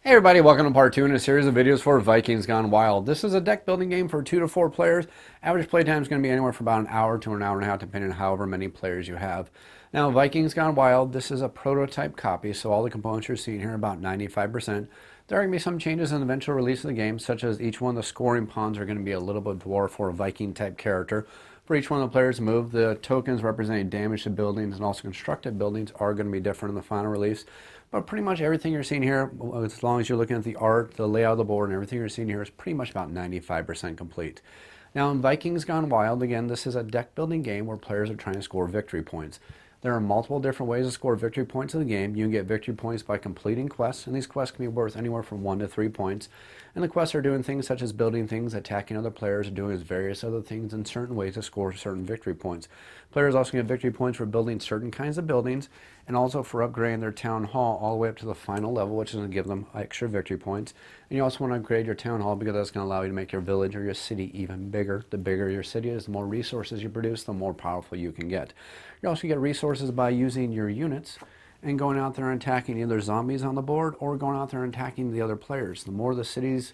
Hey everybody, welcome to part 2 in a series of videos for Vikings Gone Wild. This is a deck building game for 2 to 4 players. Average playtime is going to be anywhere from about an hour to an hour and a half, depending on however many players you have. Now, Vikings Gone Wild, this is a prototype copy, so all the components you're seeing here are about 95%. There are going to be some changes in the eventual release of the game, such as each one of the scoring pawns are going to be a little bit dwarf or a Viking type character. For each one of the players move, the tokens representing damage to buildings and also constructed buildings are going to be different in the final release. But pretty much everything you're seeing here, as long as you're looking at the art, the layout of the board, and everything you're seeing here is pretty much about 95% complete. Now in Vikings Gone Wild, again, this is a deck building game where players are trying to score victory points. There are multiple different ways to score victory points in the game. You can get victory points by completing quests, and these quests can be worth anywhere from 1 to 3 points. And the quests are doing things such as building things, attacking other players, doing various other things in certain ways to score certain victory points. Players also get victory points for building certain kinds of buildings, and also for upgrading their town hall all the way up to the final level, which is going to give them extra victory points. And you also want to upgrade your town hall because that's going to allow you to make your village or your city even bigger. The bigger your city is, the more resources you produce, the more powerful you can get. You also get resources by using your units and going out there and attacking either zombies on the board or going out there and attacking the other players. The more the cities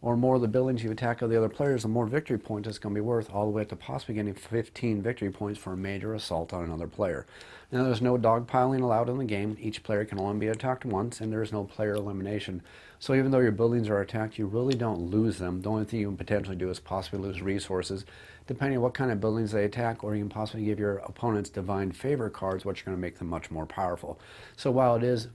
or more of the buildings you attack of the other players, the more victory points it's going to be worth, all the way up to possibly getting 15 victory points for a major assault on another player. Now, there's no dogpiling allowed in the game. Each player can only be attacked once, and there's no player elimination. So even though your buildings are attacked, you really don't lose them. The only thing you can potentially do is possibly lose resources, depending on what kind of buildings they attack, or you can possibly give your opponents divine favor cards, which are going to make them much more powerful. So while it is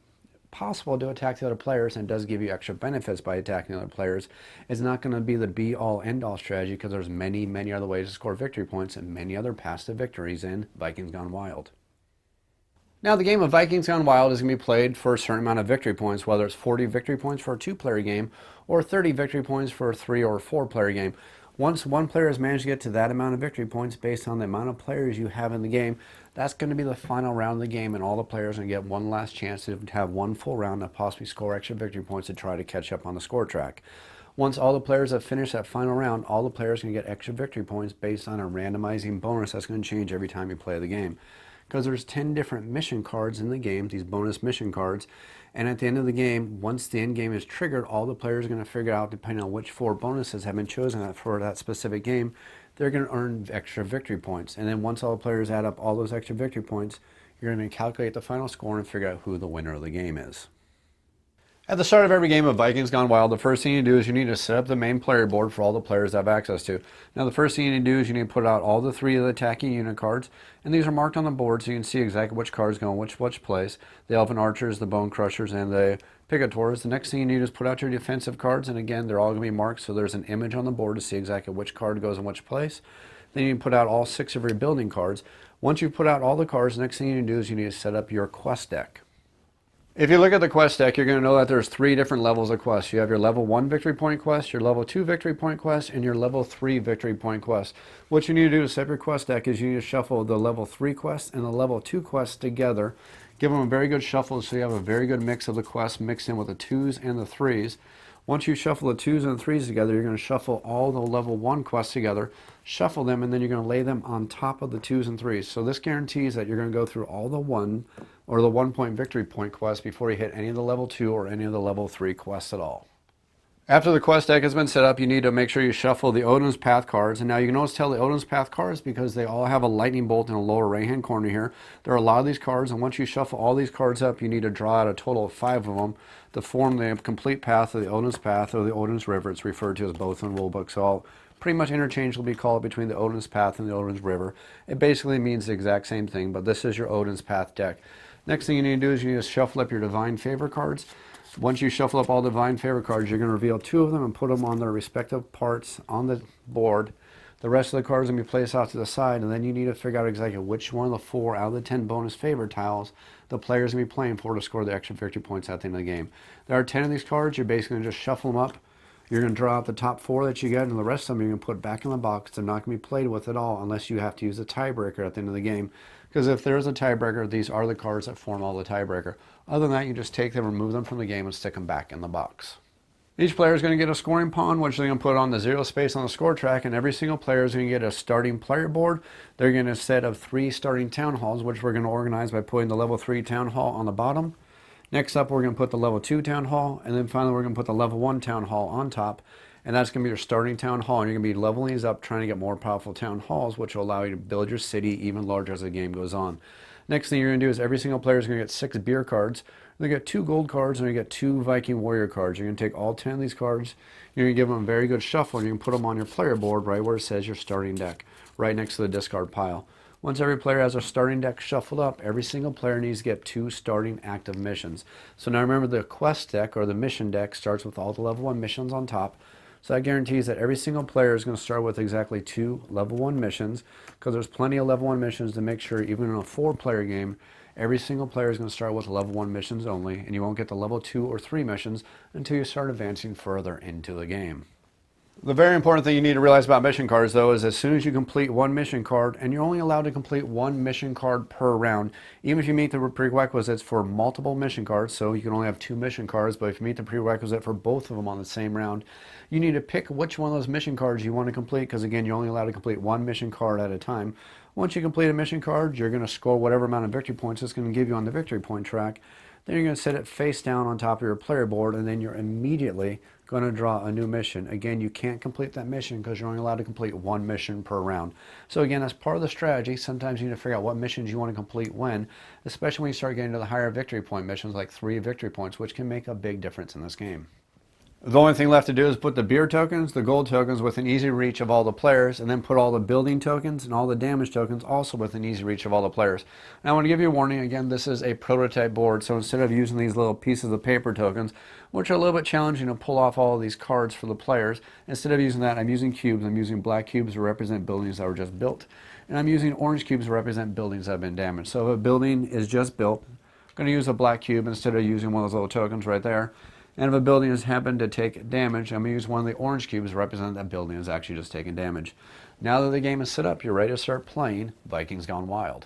possible to attack the other players and does give you extra benefits by attacking other players, it's not going to be the be-all end-all strategy, because there's many other ways to score victory points and many other paths to victories in Vikings Gone Wild. Now, the game of Vikings Gone Wild is going to be played for a certain amount of victory points, whether it's 40 victory points for a 2-player game or 30 victory points for a 3 or 4-player game. Once one player has managed to get to that amount of victory points based on the amount of players you have in the game, that's going to be the final round of the game, and all the players are going to get one last chance to have one full round to possibly score extra victory points to try to catch up on the score track. Once all the players have finished that final round, all the players can get extra victory points based on a randomizing bonus that's going to change every time you play the game. Because there's 10 different mission cards in the game, these bonus mission cards, and at the end of the game, once the end game is triggered, all the players are going to figure out, depending on which 4 bonuses have been chosen for that specific game, they're going to earn extra victory points. And then once all the players add up all those extra victory points, you're going to calculate the final score and figure out who the winner of the game is. At the start of every game of Vikings Gone Wild, the first thing you do is you need to set up the main player board for all the players to have access to. Now, the first thing you need to do is you need to put out all the 3 of the attacking unit cards, and these are marked on the board so you can see exactly which cards go in which place. The Elven Archers, the Bone Crushers, and the Picators. The next thing you need is put out your defensive cards, and again, they're all going to be marked so there's an image on the board to see exactly which card goes in which place. Then you put out all 6 of your building cards. Once you've put out all the cards, the next thing you need to do is you need to set up your quest deck. If you look at the quest deck, you're going to know that there's 3 different levels of quests. You have your level 1 victory point quest, your level 2 victory point quest, and your level 3 victory point quest. What you need to do to set up your quest deck is you need to shuffle the level 3 quests and the level 2 quests together. Give them a very good shuffle so you have a very good mix of the quests mixed in with the 2s and the 3s. Once you shuffle the 2s and the 3s together, you're going to shuffle all the level 1 quests together, shuffle them, and then you're going to lay them on top of the 2s and 3s. So this guarantees that you're going to go through all the 1 or the 1 point victory point quests before you hit any of the level 2 or any of the level 3 quests at all. After the quest deck has been set up, you need to make sure you shuffle the Odin's Path cards. And now you can always tell the Odin's Path cards because they all have a lightning bolt in the lower right-hand corner here. There are a lot of these cards, and once you shuffle all these cards up, you need to draw out a total of 5 of them to form the complete path of the Odin's Path or the Odin's River. It's referred to as both in the rulebook, so I'll pretty much interchangeably call it between the Odin's Path and the Odin's River. It basically means the exact same thing, but this is your Odin's Path deck. Next thing you need to do is you need to shuffle up your Divine Favor cards. Once you shuffle up all the Divine Favor cards, you're going to reveal 2 of them and put them on their respective parts on the board. The rest of the cards are going to be placed off to the side, and then you need to figure out exactly which one of the 4 out of the 10 bonus favor tiles the players are going to be playing for to score the extra victory points at the end of the game. There are 10 of these cards. You're basically going to just shuffle them up. You're going to draw out the top 4 that you get, and the rest of them you're going to put back in the box. They're not going to be played with at all unless you have to use a tiebreaker at the end of the game. Because if there is a tiebreaker, these are the cards that form all the tiebreaker. Other than that, you just take them, remove them from the game, and stick them back in the box. Each player is going to get a scoring pawn, which they're going to put on the 0 space on the score track, and every single player is going to get a starting player board. They're going to set of 3 starting town halls, which we're going to organize by putting the level 3 town hall on the bottom. Next up, we're going to put the level 2 town hall, and then finally we're going to put the level 1 town hall on top, and that's going to be your starting town hall, and you're going to be leveling these up, trying to get more powerful town halls, which will allow you to build your city even larger as the game goes on. Next thing you're going to do is every single player is going to get 6 beer cards. They get 2 gold cards, and you get 2 Viking warrior cards. You're going to take all 10 of these cards, you're going to give them a very good shuffle, and you can put them on your player board right where it says your starting deck, right next to the discard pile. Once every player has a starting deck shuffled up, every single player needs to get 2 starting active missions. So now remember, the quest deck or the mission deck starts with all the level 1 missions on top. So that guarantees that every single player is going to start with exactly 2 level 1 missions, because there's plenty of level 1 missions to make sure even in a 4-player game, every single player is going to start with level 1 missions only, and you won't get the level 2 or 3 missions until you start advancing further into the game. The very important thing you need to realize about mission cards, though, is as soon as you complete 1 mission card, and you're only allowed to complete 1 mission card per round, even if you meet the prerequisites for multiple mission cards, so you can only have 2 mission cards, but if you meet the prerequisite for both of them on the same round, you need to pick which one of those mission cards you want to complete, because again, you're only allowed to complete 1 mission card at a time. Once you complete a mission card, you're going to score whatever amount of victory points it's going to give you on the victory point track. Then you're going to set it face down on top of your player board, and then you're immediately going to draw a new mission. Again, you can't complete that mission because you're only allowed to complete 1 mission per round. So again, that's part of the strategy. Sometimes you need to figure out what missions you want to complete when, especially when you start getting to the higher victory point missions like 3 victory points, which can make a big difference in this game. The only thing left to do is put the beer tokens, the gold tokens within easy reach of all the players, and then put all the building tokens and all the damage tokens also within easy reach of all the players. Now I want to give you a warning, again, this is a prototype board, so instead of using these little pieces of paper tokens, which are a little bit challenging to pull off all of these cards for the players, instead of using that, I'm using cubes. I'm using black cubes to represent buildings that were just built, and I'm using orange cubes to represent buildings that have been damaged. So if a building is just built, I'm going to use a black cube instead of using one of those little tokens right there. And if a building has happened to take damage, I'm going to use one of the orange cubes to represent that building has actually just taken damage. Now that the game is set up, you're ready to start playing Vikings Gone Wild.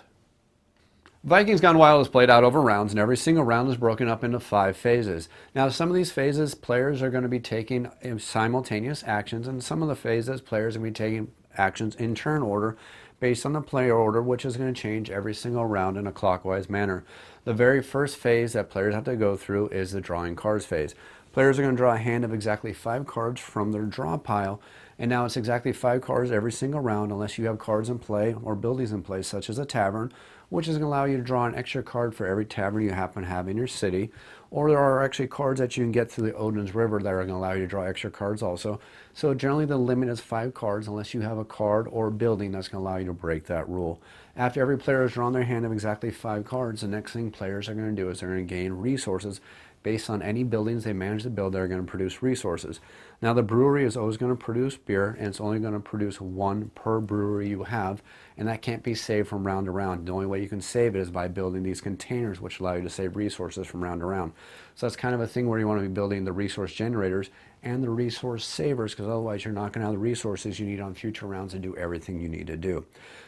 Vikings Gone Wild is played out over rounds, and every single round is broken up into 5 phases. Now, some of these phases, players are going to be taking simultaneous actions, and some of the phases, players are going to be taking actions in turn order based on the player order, which is going to change every single round in a clockwise manner. The very first phase that players have to go through is the drawing cards phase. Players are going to draw a hand of exactly 5 cards from their draw pile, and now it's exactly 5 cards every single round unless you have cards in play or buildings in place, such as a tavern, which is going to allow you to draw an extra card for every tavern you happen to have in your city. Or there are actually cards that you can get through the Odin's River that are going to allow you to draw extra cards also. So generally the limit is 5 cards unless you have a card or building that's going to allow you to break that rule. After every player has drawn their hand of exactly 5 cards, the next thing players are going to do is they're going to gain resources based on any buildings they manage to build. They're going to produce resources. Now the brewery is always going to produce beer, and it's only going to produce 1 per brewery you have, and that can't be saved from round to round. The only way you can save it is by building these containers which allow you to save resources from round to round. So that's kind of a thing where you want to be building the resource generators and the resource savers, because otherwise you're not going to have the resources you need on future rounds to do everything you need to do.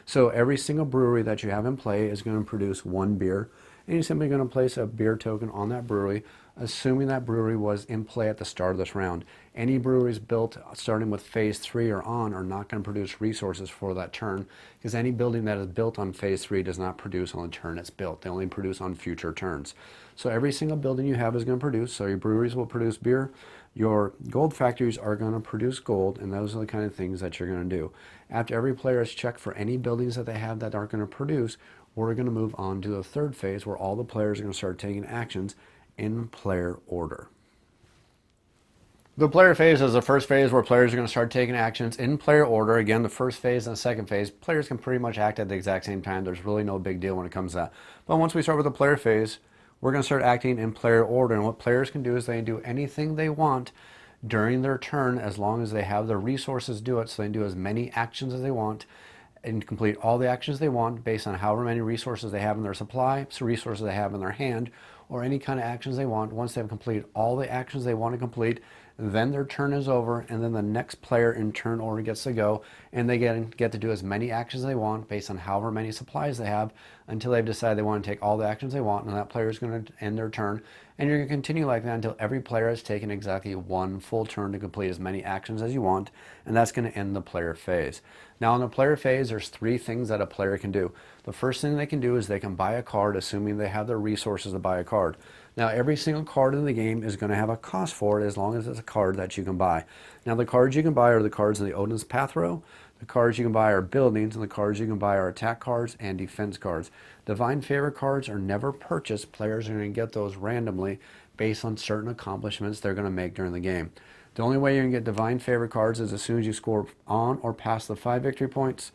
So every single brewery that you have in play is going to produce 1 beer, and you're simply going to place a beer token on that brewery, assuming that brewery was in play at the start of this round. Any breweries built starting with phase 3 or on are not going to produce resources for that turn, because any building that is built on phase 3 does not produce on the turn it's built. They only produce on future turns. So every single building you have is going to produce. So your breweries will produce beer, your gold factories are going to produce gold, and those are the kind of things that you're going to do. After every player has checked for any buildings that they have that aren't going to produce, we're going to move on to the third phase where all the players are going to start taking actions in player order. The player phase is the first phase where players are going to start taking actions in player order. Again, the first phase and the second phase, players can pretty much act at the exact same time. There's really no big deal when it comes to that. But once we start with the player phase, we're going to start acting in player order. And what players can do is they can do anything they want during their turn as long as they have the resources to do it. So they can do as many actions as they want and complete all the actions they want based on however many resources they have in their supply, so resources they have in their hand, or any kind of actions they want. Once they've completed all the actions they want to complete, then their turn is over, and then the next player in turn order gets to go, and they get to do as many actions as they want based on however many supplies they have until they've decided they want to take all the actions they want, and that player is going to end their turn. And you're going to continue like that until every player has taken exactly one full turn to complete as many actions as you want, and that's going to end the player phase. Now in the player phase, there's three things that a player can do. The first thing they can do is they can buy a card, assuming they have the resources to buy a card. Now every single card in the game is going to have a cost for it as long as it's a card that you can buy. Now the cards you can buy are the cards in the Odin's Path row. The cards you can buy are buildings, and the cards you can buy are attack cards and defense cards. Divine Favor cards are never purchased. Players are going to get those randomly based on certain accomplishments they're going to make during the game. The only way you can get Divine Favor cards is as soon as you score on or past the 5 victory points,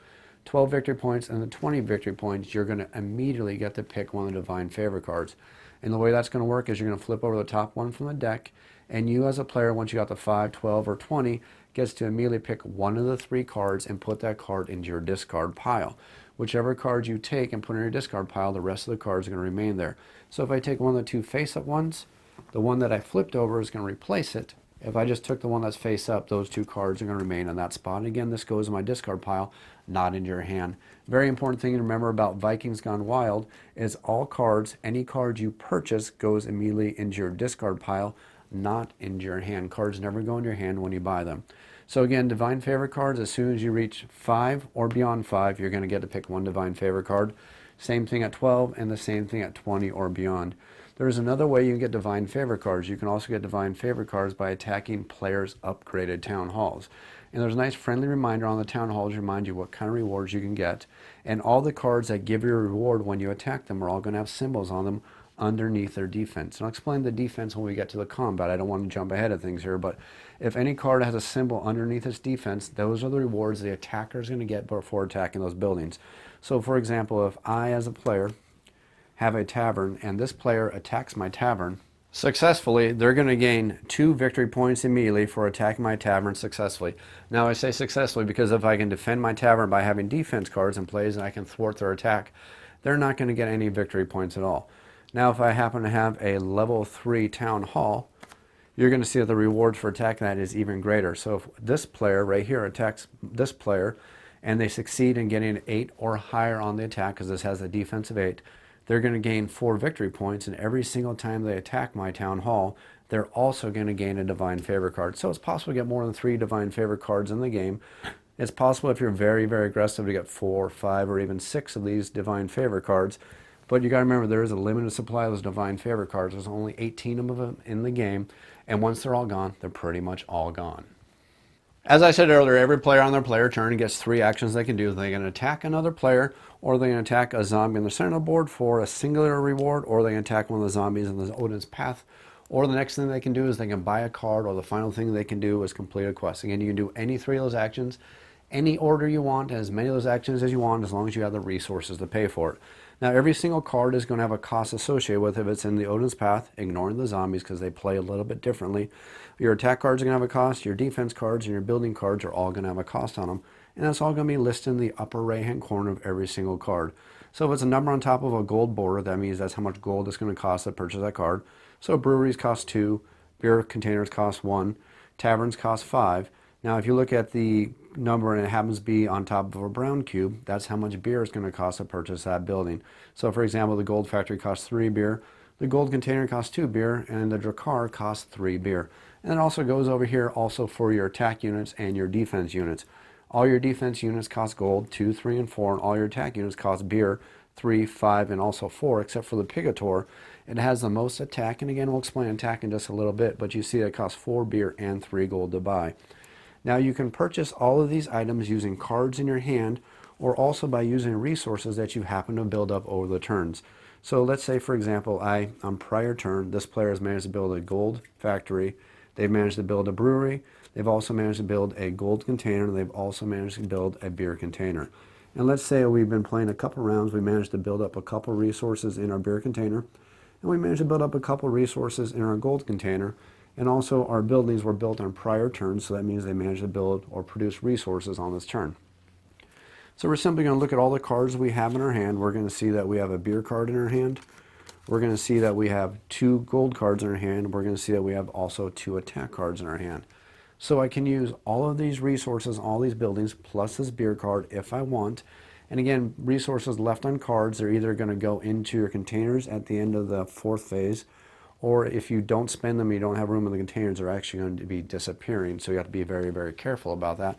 12 victory points, and the 20 victory points, you're going to immediately get to pick one of the Divine Favor cards. And the way that's going to work is you're going to flip over the top one from the deck, and you as a player, once you got the 5, 12, or 20, gets to immediately pick one of the 3 cards and put that card into your discard pile. Whichever card you take and put in your discard pile, the rest of the cards are going to remain there. So if I take one of the 2 face-up ones, the one that I flipped over is going to replace it. If I just took the one that's face up, those 2 cards are going to remain in that spot. And again, this goes in my discard pile, not into your hand. Very important thing to remember about Vikings Gone Wild is all cards, any card you purchase goes immediately into your discard pile, not into your hand. Cards never go in your hand when you buy them. So again, Divine Favor cards, as soon as you reach 5 or beyond 5, you're going to get to pick one Divine Favor card. Same thing at 12, and the same thing at 20 or beyond. There's another way you can get Divine Favor cards. You can also get Divine Favor cards by attacking players' upgraded town halls. And there's a nice friendly reminder on the town halls to remind you what kind of rewards you can get. And all the cards that give you a reward when you attack them are all going to have symbols on them underneath their defense. And I'll explain the defense when we get to the combat. I don't want to jump ahead of things here, but if any card has a symbol underneath its defense, those are the rewards the attacker is going to get before attacking those buildings. So for example, if I as a player have a tavern and this player attacks my tavern successfully, they're going to gain 2 victory points immediately for attacking my tavern successfully. Now I say successfully because if I can defend my tavern by having defense cards in place and I can thwart their attack, they're not going to get any victory points at all. Now if I happen to have a level 3 town hall, you're going to see that the reward for attacking that is even greater. So if this player right here attacks this player and they succeed in getting 8 or higher on the attack, because this has a defensive 8, they're going to gain 4 victory points, and every single time they attack my town hall, they're also going to gain a Divine Favor card. So it's possible to get more than 3 Divine Favor cards in the game. It's possible if you're very, very aggressive to get 4, 5, or even 6 of these Divine Favor cards. But you got to remember, there is a limited supply of those Divine Favor cards. There's only 18 of them in the game, and once they're all gone, they're pretty much all gone. As I said earlier, every player on their player turn gets 3 actions they can do. They can attack another player, or they can attack a zombie in the center of the board for a singular reward, or they can attack one of the zombies in the Odin's Path. Or the next thing they can do is they can buy a card, or the final thing they can do is complete a quest. Again, you can do any 3 of those actions, any order you want, and as many of those actions as you want, as long as you have the resources to pay for it. Now, every single card is going to have a cost associated with it. If it's in the Odin's Path, ignoring the zombies because they play a little bit differently. Your attack cards are going to have a cost. Your defense cards and your building cards are all going to have a cost on them. And that's all going to be listed in the upper right-hand corner of every single card. So if it's a number on top of a gold border, that means that's how much gold it's going to cost to purchase that card. So breweries cost 2, beer containers cost 1, taverns cost 5. Now, if you look at the number and it happens to be on top of a brown cube, that's how much beer is going to cost to purchase that building. So, for example, the gold factory costs 3 beer, the gold container costs 2 beer, and the Drakkar costs 3 beer. And it also goes over here also for your attack units and your defense units. All your defense units cost gold, 2, 3, and 4, and all your attack units cost beer, 3, 5, and also 4, except for the Pigator. It has the most attack, and again, we'll explain attack in just a little bit, but you see it costs 4 beer and 3 gold to buy. Now you can purchase all of these items using cards in your hand, or also by using resources that you happen to build up over the turns. So let's say, for example, on prior turn, this player has managed to build a gold factory, they've managed to build a brewery, they've also managed to build a gold container, and they've also managed to build a beer container. And let's say we've been playing a couple rounds, we managed to build up a couple resources in our beer container, and we managed to build up a couple resources in our gold container. And also our buildings were built on prior turns, so that means they managed to build or produce resources on this turn. So we're simply going to look at all the cards we have in our hand. We're going to see that we have a beer card in our hand. We're going to see that we have 2 gold cards in our hand. We're going to see that we have also 2 attack cards in our hand. So I can use all of these resources, all these buildings, plus this beer card if I want. And again, resources left on cards are either going to go into your containers at the end of the fourth phase, or if you don't spend them, you don't have room in the containers, they're actually going to be disappearing. So you have to be very, very careful about that.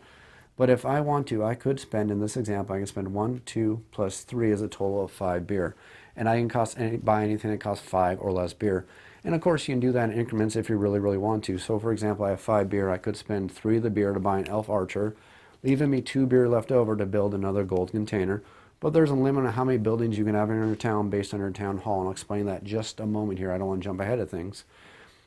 But if I want to, I could spend, in this example, I can spend 1, 2, plus 3 is a total of 5 beer. And I can buy anything that costs 5 or less beer. And of course, you can do that in increments if you really, really want to. So for example, I have 5 beer. I could spend 3 of the beer to buy an elf archer, leaving me 2 beer left over to build another gold container. But there's a limit on how many buildings you can have in your town based on your town hall. And I'll explain that just a moment here. I don't want to jump ahead of things.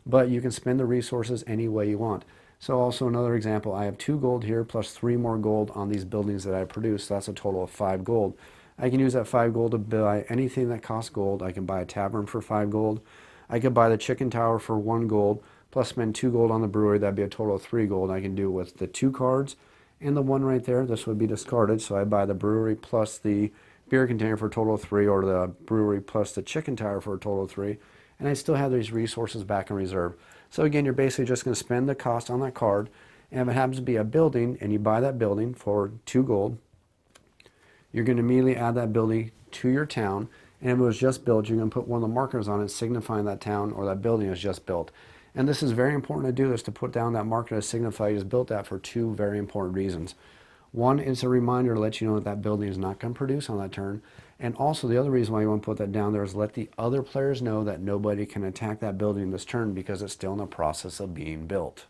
But you can spend the resources any way you want. So also another example, I have 2 gold here plus 3 more gold on these buildings that I produce. So that's a total of 5 gold. I can use that 5 gold to buy anything that costs gold. I can buy a tavern for 5 gold. I could buy the chicken tower for 1 gold, plus spend 2 gold on the brewery. That'd be a total of 3 gold. I can do it with the 2 cards and the 1 right there. This would be discarded. So I buy the brewery plus the beer container for a total of 3, or the brewery plus the chicken tower for a total of 3. And I still have these resources back in reserve. So again, you're basically just going to spend the cost on that card. And if it happens to be a building and you buy that building for 2 gold, you're going to immediately add that building to your town. And if it was just built, you're going to put one of the markers on it signifying that town or that building is just built. And this is very important to do, is to put down that marker to signify you just built that for 2 very important reasons. One is a reminder to let you know that that building is not going to produce on that turn. And also the other reason why you want to put that down there is let the other players know that nobody can attack that building this turn because it's still in the process of being built.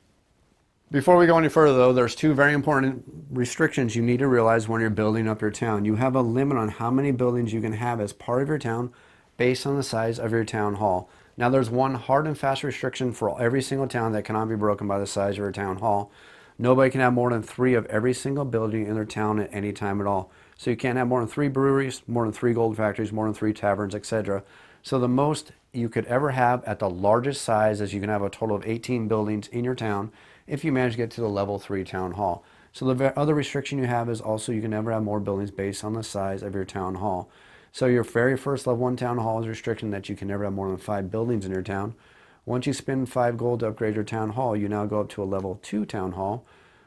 Before we go any further though, there's 2 very important restrictions you need to realize when you're building up your town. You have a limit on how many buildings you can have as part of your town based on the size of your town hall. Now there's one hard and fast restriction for every single town that cannot be broken by the size of your town hall. Nobody can have more than 3 of every single building in their town at any time at all. So you can't have more than 3 breweries, more than 3 gold factories, more than 3 taverns, etc. So the most you could ever have at the largest size is you can have a total of 18 buildings in your town if you manage to get to the level 3 town hall. So the other restriction you have is also you can never have more buildings based on the size of your town hall. So your very first level 1 town hall is a restriction that you can never have more than 5 buildings in your town. Once you spend 5 gold to upgrade your town hall, you now go up to a level 2 town hall,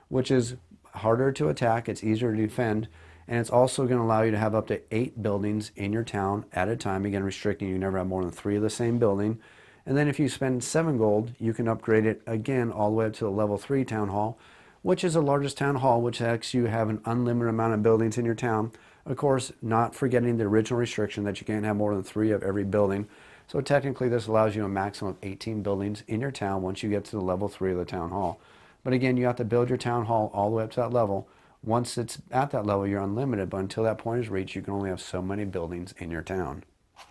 which is harder to attack, it's easier to defend, and it's also going to allow you to have up to 8 buildings in your town at a time, again restricting you never have more than 3 of the same building. And then if you spend 7 gold, you can upgrade it again all the way up to a level 3 town hall, which is the largest town hall, which lets you have an unlimited amount of buildings in your town. Of course, not forgetting the original restriction that you can't have more than 3 of every building. So technically this allows you a maximum of 18 buildings in your town once you get to the level 3 of the town hall. But again, you have to build your town hall all the way up to that level. Once it's at that level, you're unlimited, but until that point is reached, you can only have so many buildings in your town.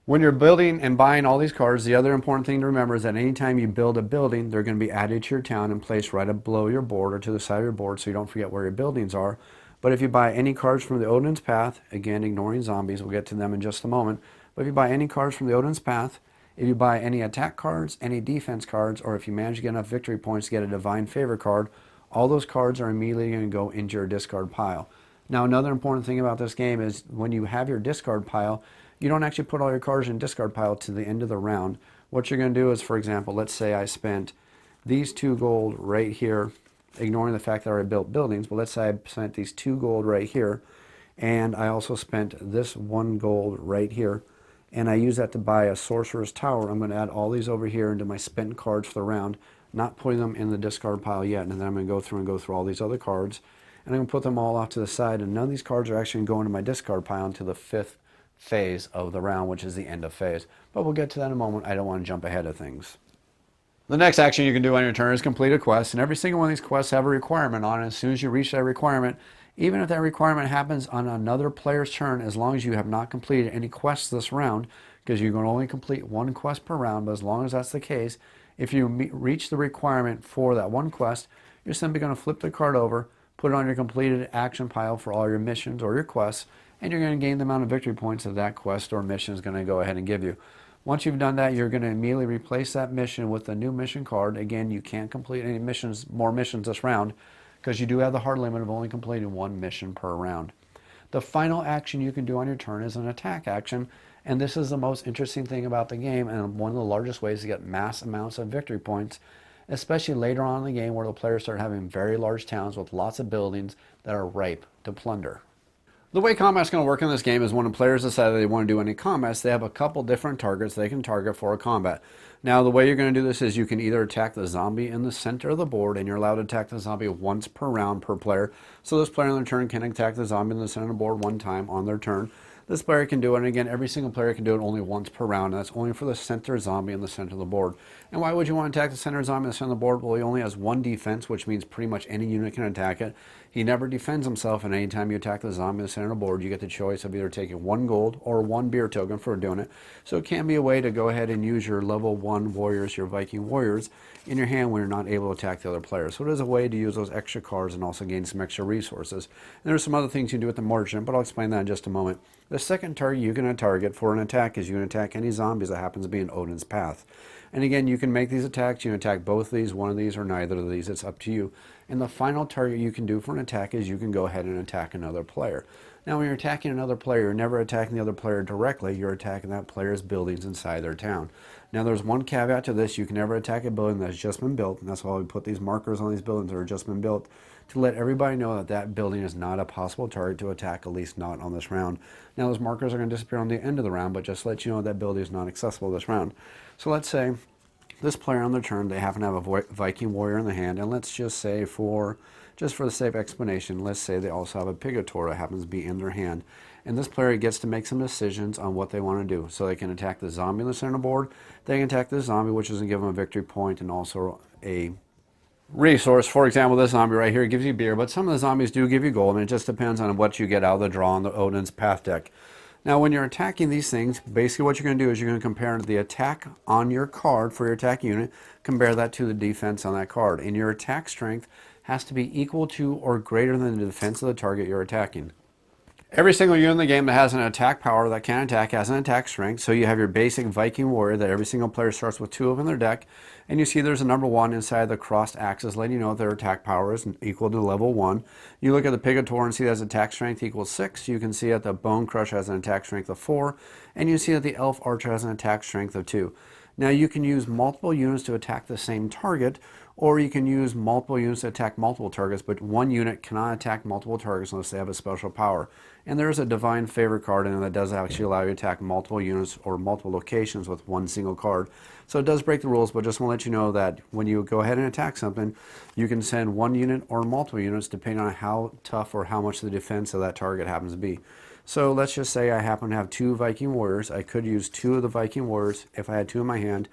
When you're building and buying all these cards, the other important thing to remember is that anytime you build a building, they're going to be added to your town and placed right below your board or to the side of your board so you don't forget where your buildings are. But if you buy any cards from the Odin's Path, again ignoring zombies, we'll get to them in just a moment, but if you buy any cards from the Odin's Path, if you buy any attack cards, any defense cards, or if you manage to get enough victory points to get a divine favor card, all those cards are immediately going to go into your discard pile. Now another important thing about this game is when you have your discard pile, you don't actually put all your cards in discard pile to the end of the round. What you're going to do is, for example, let's say I spent these 2 gold right here, ignoring the fact that I already built buildings, but let's say I spent these 2 gold right here, and I also spent this 1 gold right here, and I use that to buy a sorcerer's tower. I'm going to add all these over here into my spent cards for the round, not putting them in the discard pile yet, and then I'm going to go through all these other cards, and I'm going to put them all off to the side, and none of these cards are actually going to my discard pile until the 5th phase of the round, which is the end of phase. But we'll get to that in a moment. I don't want to jump ahead of things. The next action you can do on your turn is complete a quest, and every single one of these quests have a requirement on it. As soon as you reach that requirement, even if that requirement happens on another player's turn, as long as you have not completed any quests this round, because you can only complete 1 quest per round, but as long as that's the case, if you reach the requirement for that 1 quest, you're simply going to flip the card over, put it on your completed action pile for all your missions or your quests, and you're going to gain the amount of victory points that that quest or mission is going to go ahead and give you. Once you've done that, you're going to immediately replace that mission with a new mission card. Again, you can't complete any more missions this round because you do have the hard limit of only completing 1 mission per round. The final action you can do on your turn is an attack action, and this is the most interesting thing about the game and one of the largest ways to get mass amounts of victory points, especially later on in the game where the players start having very large towns with lots of buildings that are ripe to plunder. The way combat's going to work in this game is when the players decide they want to do any combats, they have a couple different targets they can target for a combat. Now, the way you're going to do this is you can either attack the zombie in the center of the board, and you're allowed to attack the zombie once per round per player. So this player on their turn can attack the zombie in the center of the board one time on their turn. This player can do it, and again, every single player can do it only once per round, and that's only for the center zombie in the center of the board. And why would you want to attack the center zombie in the center of the board? Well, he only has one defense, which means pretty much any unit can attack it. He never defends himself, and anytime you attack the zombie in the center of the board, you get the choice of either taking 1 gold or 1 beer token for doing it. So it can be a way to go ahead and use your level 1 warriors, your Viking warriors, in your hand when you're not able to attack the other players. So it is a way to use those extra cards and also gain some extra resources. And there's some other things you can do with the merchant, but I'll explain that in just a moment. The second target you're going to target for an attack is you can attack any zombies that happens to be in Odin's path. And again, you can make these attacks. You can attack both of these, one of these, or neither of these. It's up to you. And the final target you can do for an attack is you can go ahead and attack another player. Now, when you're attacking another player, you're never attacking the other player directly. You're attacking that player's buildings inside their town. Now, there's one caveat to this. You can never attack a building that's just been built. And that's why we put these markers on these buildings that are just been built, to let everybody know that that building is not a possible target to attack, at least not on this round. Now, those markers are going to disappear on the end of the round, but just to let you know that building is not accessible this round. So let's say this player on their turn, they happen to have a Viking warrior in the hand, and let's just say just for the sake of explanation, let's say they also have a Pigator that happens to be in their hand. And this player gets to make some decisions on what they want to do. So they can attack the zombie in the center board, they can attack the zombie, which is going to give them a victory point and also a resource. For example, this zombie right here gives you beer, but some of the zombies do give you gold, and it just depends on what you get out of the draw on the Odin's Path deck. Now, when you're attacking these things, basically what you're going to do is you're going to compare the attack on your card for your attack unit, compare that to the defense on that card. And your attack strength has to be equal to or greater than the defense of the target you're attacking. Every single unit in the game that has an attack power that can attack has an attack strength. So you have your basic Viking warrior that every single player starts with 2 of in their deck. And you see there's a number 1 inside the crossed axis, letting you know that their attack power is equal to level 1. You look at the Pigator and see that has attack strength equals 6. You can see that the Bone Crusher has an attack strength of 4. And you see that the Elf Archer has an attack strength of 2. Now, you can use multiple units to attack the same target, or you can use multiple units to attack multiple targets, but one unit cannot attack multiple targets unless they have a special power. And there's a Divine Favor card in it that does actually allow you to attack multiple units or multiple locations with one single card. So it does break the rules, but just want to let you know that when you go ahead and attack something, you can send one unit or multiple units depending on how tough or how much the defense of that target happens to be. So let's just say I happen to have 2 Viking warriors. I could use 2 of the Viking warriors if I had 2 in my hand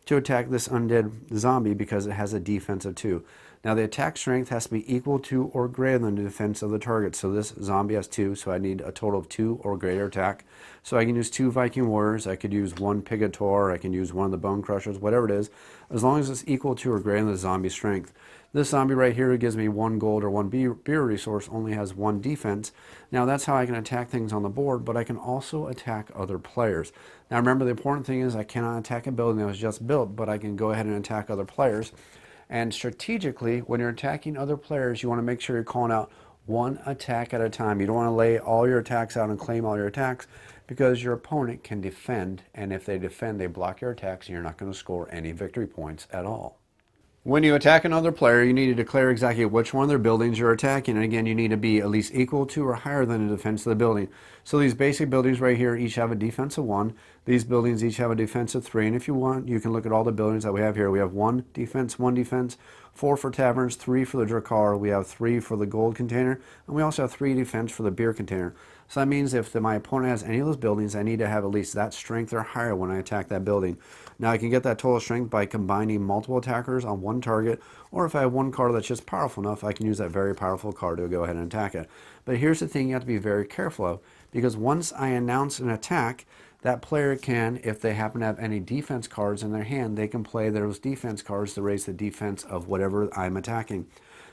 to attack this undead zombie because it has a defense of 2. Now the attack strength has to be equal to or greater than the defense of the target. So this zombie has 2, so I need a total of 2 or greater attack. So I can use 2 Viking warriors, I could use 1 Pigator, I can use 1 of the Bone Crushers, whatever it is, as long as it's equal to or greater than the zombie strength. This zombie right here who gives me 1 gold or 1 beer resource only has 1 defense. Now that's how I can attack things on the board, but I can also attack other players. Now remember, the important thing is I cannot attack a building that was just built, but I can go ahead and attack other players. And strategically, when you're attacking other players, you want to make sure you're calling out 1 attack at a time. You don't want to lay all your attacks out and claim all your attacks, because your opponent can defend, and if they defend, they block your attacks, and you're not going to score any victory points at all. When you attack another player, you need to declare exactly which one of their buildings you're attacking. And again, you need to be at least equal to or higher than the defense of the building. So these basic buildings right here each have a defense of 1. These buildings each have a defense of 3. And if you want, you can look at all the buildings that we have here. We have 1 defense, 4 for taverns, 3 for the Drakkar. We have 3 for the gold container. And we also have 3 defense for the beer container. So that means if my opponent has any of those buildings, I need to have at least that strength or higher when I attack that building. Now I can get that total strength by combining multiple attackers on 1 target, or if I have 1 card that's just powerful enough, I can use that very powerful card to go ahead and attack it. But here's the thing you have to be very careful of, because once I announce an attack, that player can, if they happen to have any defense cards in their hand, they can play those defense cards to raise the defense of whatever I'm attacking.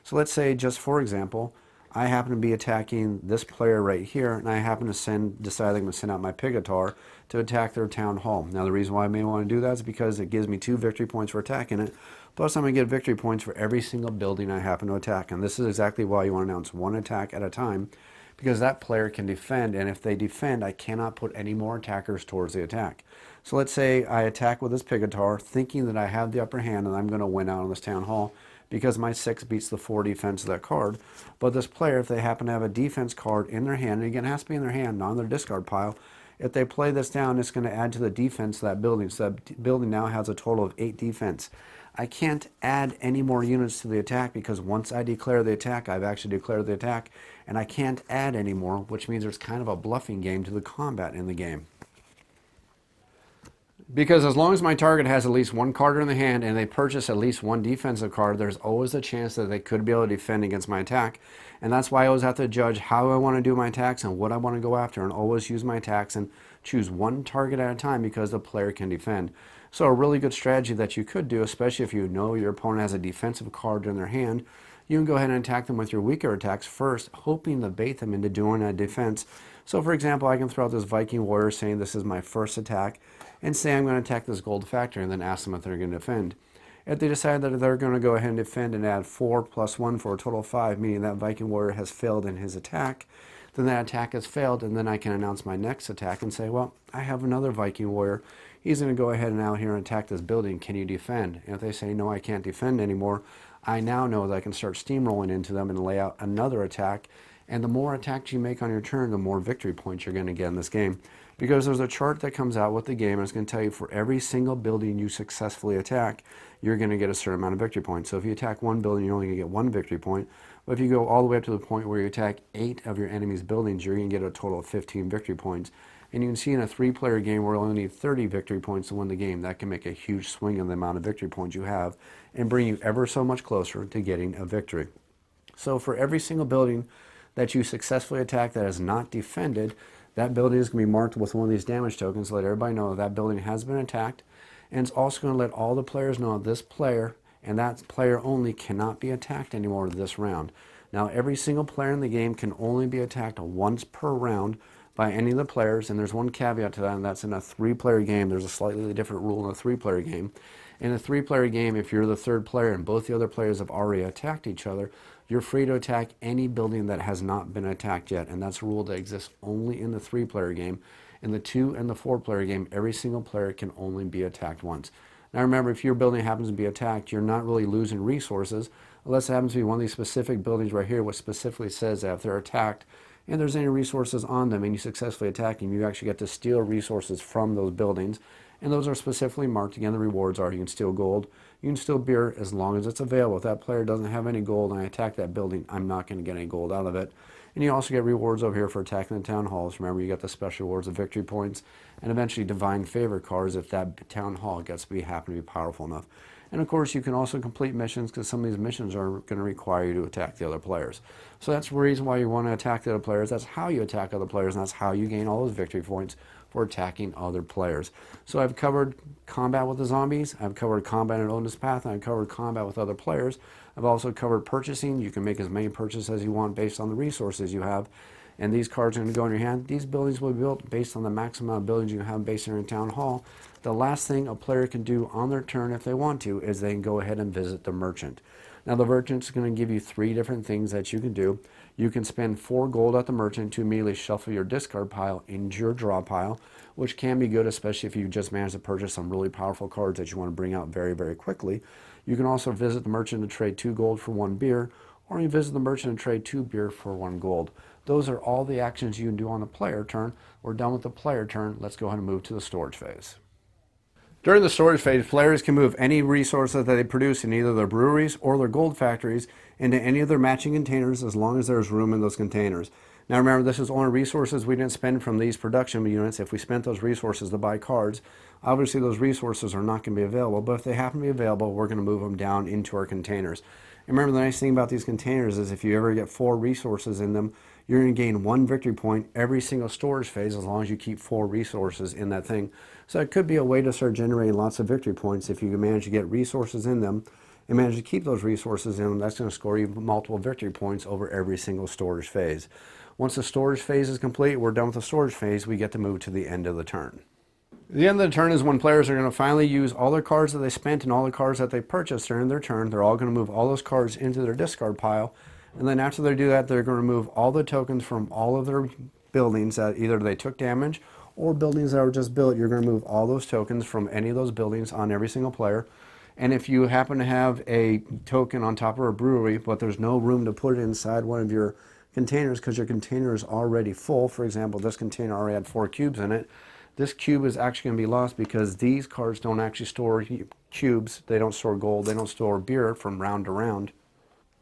So let's say, just for example, I happen to be attacking this player right here, and I happen to decide I'm going to send out my Pigator to attack their town hall. Now the reason why I may want to do that is because it gives me 2 victory points for attacking it, plus I'm going to get victory points for every single building I happen to attack. And this is exactly why you want to announce 1 attack at a time, because that player can defend, and if they defend, I cannot put any more attackers towards the attack. So let's say I attack with this Pigator, thinking that I have the upper hand and I'm going to win out on this town hall. because my 6 beats the 4 defense of that card. But this player, if they happen to have a defense card in their hand, and again, it has to be in their hand, not on their discard pile, if they play this down, it's going to add to the defense of that building. So that building now has a total of 8 defense. I can't add any more units to the attack because once I declare the attack, I've actually declared the attack, and I can't add any more, which means there's kind of a bluffing game to the combat in the game. Because as long as my target has at least 1 card in the hand and they purchase at least 1 defensive card, there's always a chance that they could be able to defend against my attack. And that's why I always have to judge how I want to do my attacks and what I want to go after, and always use my attacks and choose 1 target at a time because the player can defend. So a really good strategy that you could do, especially if you know your opponent has a defensive card in their hand, you can go ahead and attack them with your weaker attacks first, hoping to bait them into doing a defense. So for example, I can throw out this Viking warrior saying this is my first attack, and say I'm going to attack this gold factory, and then ask them if they're going to defend. If they decide that they're going to go ahead and defend and add 4 + 1 for a total of 5, meaning that Viking warrior has failed in his attack, then that attack has failed, and then I can announce my next attack and say, well, I have another Viking warrior. He's going to go ahead and out here and attack this building. Can you defend? And if they say, no, I can't defend anymore, I now know that I can start steamrolling into them and lay out another attack. And the more attacks you make on your turn, the more victory points you're going to get in this game. Because there's a chart that comes out with the game, and it's going to tell you for every single building you successfully attack, you're going to get a certain amount of victory points. So if you attack 1 building, you're only going to get 1 victory point. But if you go all the way up to the point where you attack 8 of your enemy's buildings, you're going to get a total of 15 victory points. And you can see in a 3-player game where you only need 30 victory points to win the game, that can make a huge swing in the amount of victory points you have and bring you ever so much closer to getting a victory. So for every single building that you successfully attack that is not defended, that building is going to be marked with one of these damage tokens to let everybody know that building has been attacked. And it's also going to let all the players know this player and that player only cannot be attacked anymore this round. Now every single player in the game can only be attacked once per round by any of the players, and there's one caveat to that, and that's in a 3-player game. There's a slightly different rule in a 3-player game. In a 3-player game, if you're the 3rd player and both the other players have already attacked each other, you're free to attack any building that has not been attacked yet, and that's a rule that exists only in the 3-player game. In the 2 and the 4-player game, every single player can only be attacked once. Now remember, if your building happens to be attacked, you're not really losing resources, unless it happens to be one of these specific buildings right here, which specifically says that if they're attacked and there's any resources on them and you successfully attack them, you actually get to steal resources from those buildings. And those are specifically marked. Again, the rewards are you can steal gold, you can steal beer as long as it's available. If that player doesn't have any gold and I attack that building, I'm not going to get any gold out of it. And you also get rewards over here for attacking the town halls. Remember, you get the special rewards of victory points and eventually divine favor cards if that town hall gets to be happen to be powerful enough. And of course, you can also complete missions because some of these missions are going to require you to attack the other players. So that's the reason why you want to attack the other players. That's how you attack other players, and that's how you gain all those victory points for attacking other players. So I've covered combat with the zombies, I've covered combat in Odin's Path, and I've covered combat with other players. I've also covered purchasing. You can make as many purchases as you want based on the resources you have. And these cards are going to go in your hand. These buildings will be built based on the maximum amount of buildings you have based on your town hall. The last thing a player can do on their turn if they want to is they can go ahead and visit the merchant. Now the merchant's going to give you 3 different things that you can do. You can spend 4 gold at the merchant to immediately shuffle your discard pile into your draw pile, which can be good, especially if you just manage to purchase some really powerful cards that you want to bring out very, very quickly. You can also visit the merchant to trade 2 gold for 1 beer, or you visit the merchant and trade 2 beer for 1 gold. Those are all the actions you can do on the player turn. We're done with the player turn. Let's go ahead and move to the storage phase. During the storage phase, players can move any resources that they produce in either their breweries or their gold factories into any of their matching containers as long as there's room in those containers. Now remember, this is only resources we didn't spend from these production units. If we spent those resources to buy cards, obviously those resources are not going to be available, but if they happen to be available, we're going to move them down into our containers. And remember, the nice thing about these containers is if you ever get 4 resources in them, you're going to gain 1 victory point every single storage phase as long as you keep 4 resources in that thing. So it could be a way to start generating lots of victory points if you can manage to get resources in them and manage to keep those resources in them. That's going to score you multiple victory points over every single storage phase. Once the storage phase is complete, we're done with the storage phase, we get to move to the end of the turn. The end of the turn is when players are going to finally use all their cards that they spent and all the cards that they purchased during their turn. They're all going to move all those cards into their discard pile. And then after they do that, they're going to remove all the tokens from all of their buildings that either they took damage or buildings that were just built. You're going to move all those tokens from any of those buildings on every single player. And if you happen to have a token on top of a brewery, but there's no room to put it inside one of your containers because your container is already full, for example, this container already had 4 cubes in it, this cube is actually going to be lost because these cards don't actually store cubes, they don't store gold, they don't store beer from round to round.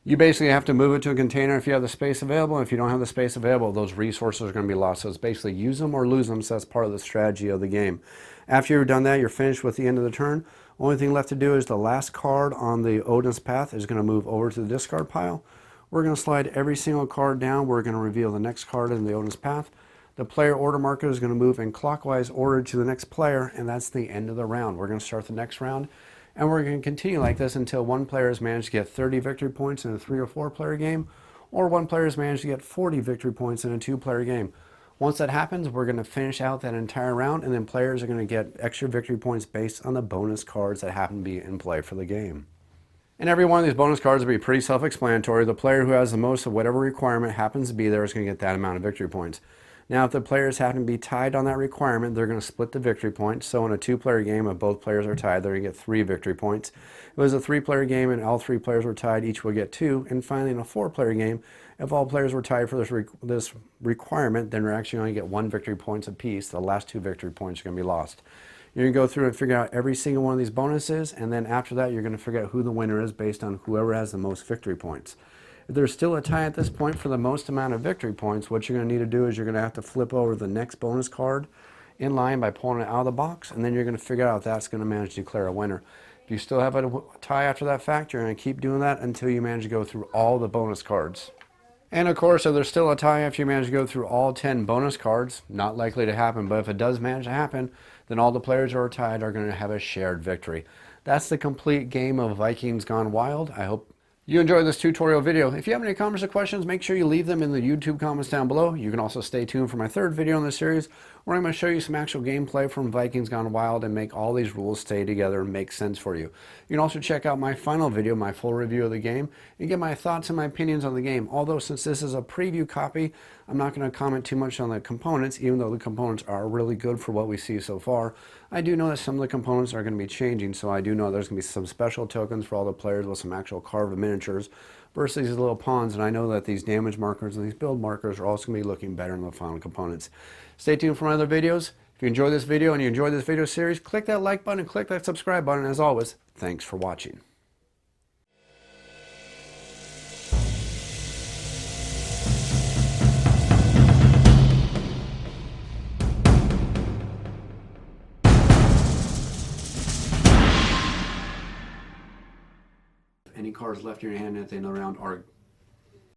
You basically have to move it to a container if you have the space available. If you don't have the space available, those resources are going to be lost. So it's basically use them or lose them. So that's part of the strategy of the game. After you've done that, you're finished with the end of the turn. Only thing left to do is the last card on the Odin's Path is going to move over to the discard pile. We're going to slide every single card down. We're going to reveal the next card in the Odin's Path. The player order marker is going to move in clockwise order to the next player, and that's the end of the round. We're going to start the next round. And we're going to continue like this until one player has managed to get 30 victory points in a 3 or 4 player game, or one player has managed to get 40 victory points in a 2 player game. Once that happens, we're going to finish out that entire round, and then players are going to get extra victory points based on the bonus cards that happen to be in play for the game. And every one of these bonus cards will be pretty self-explanatory. The player who has the most of whatever requirement happens to be there is going to get that amount of victory points. Now, if the players happen to be tied on that requirement, they're going to split the victory points. So in a 2-player game, if both players are tied, they're going to get 3 victory points. If it was a 3-player game and all 3 players were tied, each will get 2. And finally, in a 4-player game, if all players were tied for this requirement, then they're actually going to get 1 victory points apiece. The last 2 victory points are going to be lost. You're going to go through and figure out every single one of these bonuses, and then after that, you're going to figure out who the winner is based on whoever has the most victory points. If there's still a tie at this point for the most amount of victory points, what you're going to need to do is you're going to have to flip over the next bonus card in line by pulling it out of the box, and then you're going to figure out if that's going to manage to declare a winner. If you still have a tie after that fact, you're going to keep doing that until you manage to go through all the bonus cards. And of course, if there's still a tie after you manage to go through all 10 bonus cards, not likely to happen, but if it does manage to happen, then all the players who are tied are going to have a shared victory. That's the complete game of Vikings Gone Wild. I hope you enjoyed this tutorial video. If you have any comments or questions, make sure you leave them in the YouTube comments down below. You can also stay tuned for my 3rd video in this series, where I'm going to show you some actual gameplay from Vikings Gone Wild and make all these rules stay together and make sense for you. You can also check out my final video, my full review of the game, and get my thoughts and my opinions on the game. Although since this is a preview copy, I'm not going to comment too much on the components, even though the components are really good for what we see so far. I do know that some of the components are going to be changing, so I do know there's going to be some special tokens for all the players with some actual carved miniatures versus these little pawns, and I know that these damage markers and these build markers are also going to be looking better in the final components. Stay tuned for my other videos. If you enjoyed this video and you enjoyed this video series, click that like button and click that subscribe button. As always, thanks for watching. Any cards left in your hand at the end of the round are